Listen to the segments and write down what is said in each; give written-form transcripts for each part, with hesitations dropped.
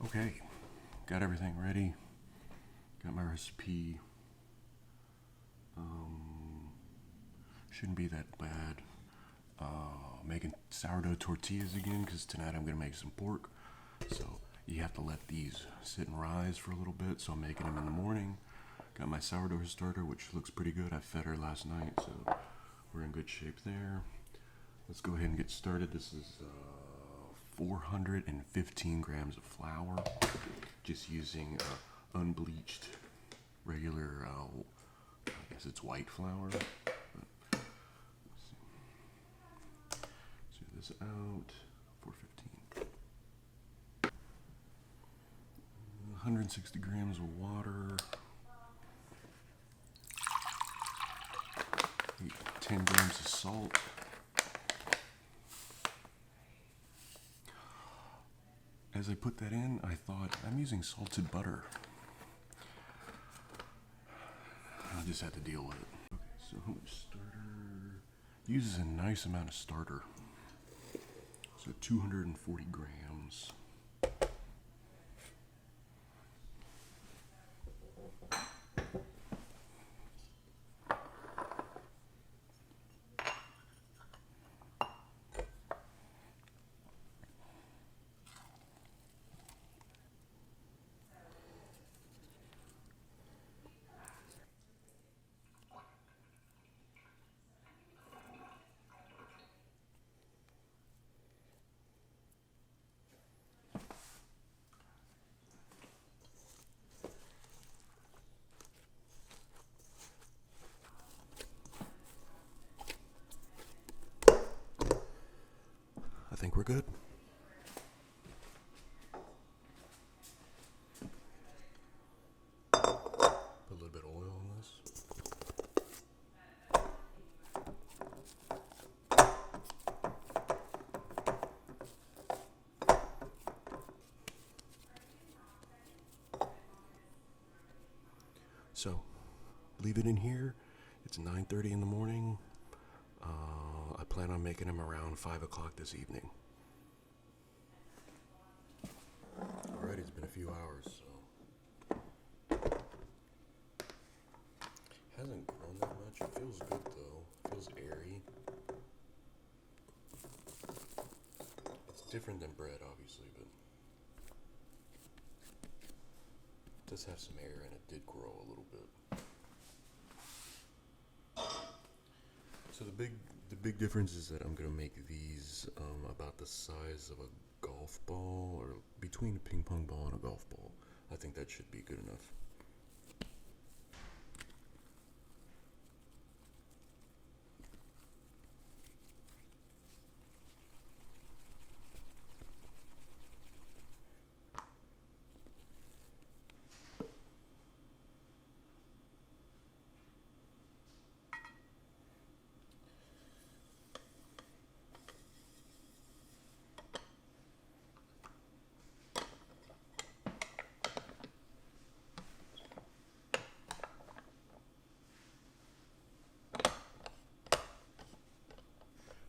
Okay, got everything ready. Got my recipe. Shouldn't be that bad. Making sourdough tortillas again because tonight I'm gonna make some pork. So you have to let these sit and rise for a little bit. So I'm making them in the morning. Got my sourdough starter, which looks pretty good. I fed her last night, so we're in good shape there. Let's go ahead and get started. This is 415 grams of flour. Just using unbleached, regular, I guess it's white flour. Let's see this out. 415. 160 grams of water. 10 grams of salt. As I put that in, I thought, I'm using salted butter. I just had to deal with it. Okay, so how much starter? Uses a nice amount of starter. So 240 grams. I think we're good. Put a little bit of oil on this. So, leave it in here. It's 9:30 in the morning. I plan on making them around 5 o'clock this evening. Alright, it's been a few hours, so. Hasn't grown that much. It feels good though. It feels airy. It's different than bread, obviously, but it does have some air and it did grow a little bit. So the big difference is that I'm gonna make these about the size of a golf ball, or between a ping pong ball and a golf ball. I think that should be good enough.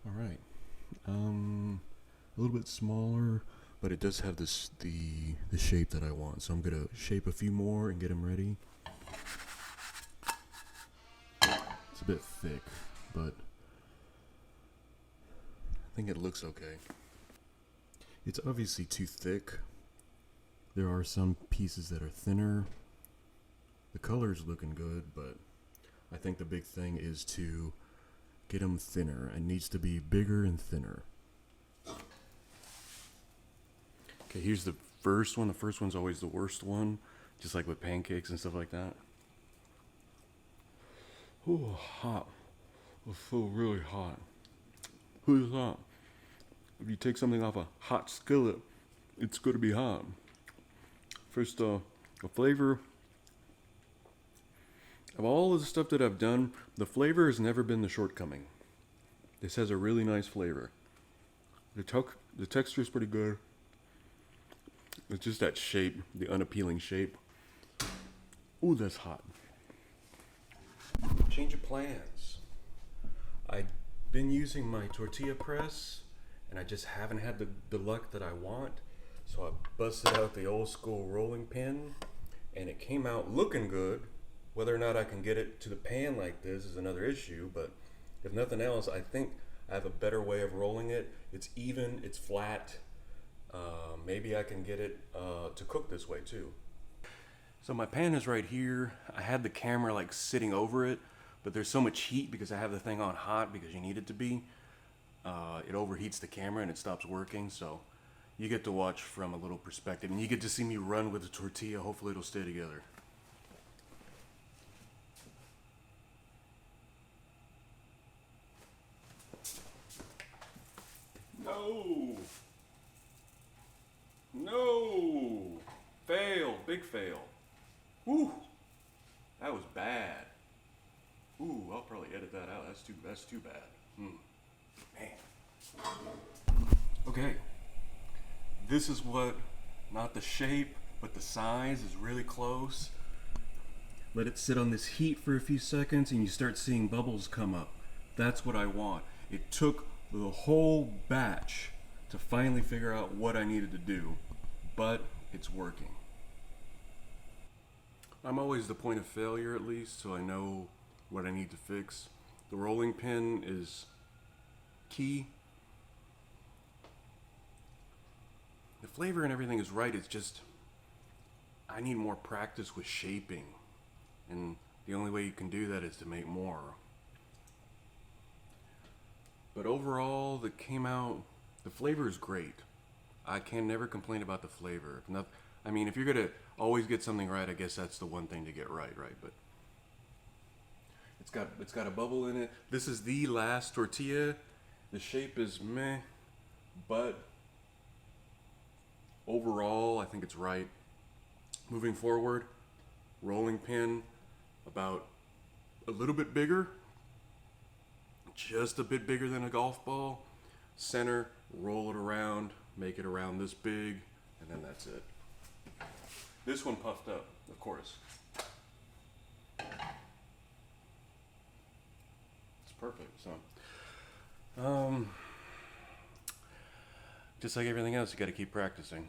Alright. A little bit smaller, but it does have this the shape that I want. So I'm gonna shape a few more and get them ready. It's a bit thick, but I think it looks okay. It's obviously too thick. There are some pieces that are thinner. The color's looking good, but I think the big thing is to get them thinner. It needs to be bigger and thinner. Okay, here's the first one. The first one's always the worst one, just like with pancakes and stuff like that. Oh, hot. I feel really hot. Who's hot? If you take something off a hot skillet, it's going to be hot. First, the flavor. Of all of the stuff that I've done, the flavor has never been the shortcoming. This has a really nice flavor. The texture is pretty good. It's just that shape, the unappealing shape. Ooh, that's hot. Change of plans. I've been using my tortilla press, and I just haven't had the luck that I want. So I busted out the old school rolling pin and it came out looking good. Whether or not I can get it to the pan like this is another issue, but if nothing else, I think I have a better way of rolling it. It's even, it's flat. Maybe I can get it to cook this way too. So my pan is right here. I had the camera like sitting over it, but there's so much heat because I have the thing on hot because you need it to be. It overheats the camera and it stops working, so you get to watch from a little perspective and you get to see me run with the tortilla. Hopefully it'll stay together. No! No! Fail, big fail. Woo! That was bad. Ooh, I'll probably edit that out. That's too bad. Man. Okay. This is what, not the shape, but the size is really close. Let it sit on this heat for a few seconds and you start seeing bubbles come up. That's what I want. It took the whole batch to finally figure out what I needed to do, but it's working. I'm always the point of failure at least, so I know what I need to fix. The rolling pin is key. The flavor and everything is right, it's just I need more practice with shaping, and the only way you can do that is to make more. But overall, the flavor is great. I can never complain about the flavor. If you're gonna always get something right, I guess that's the one thing to get right? But it's got a bubble in it. This is the last tortilla. The shape is meh, but overall, I think it's right. Moving forward, rolling pin about a little bit bigger, just a bit bigger than a golf ball. Center, roll it around, make it around this big, and then that's it. This one puffed up, of course. It's perfect. So, just like everything else, you got to keep practicing.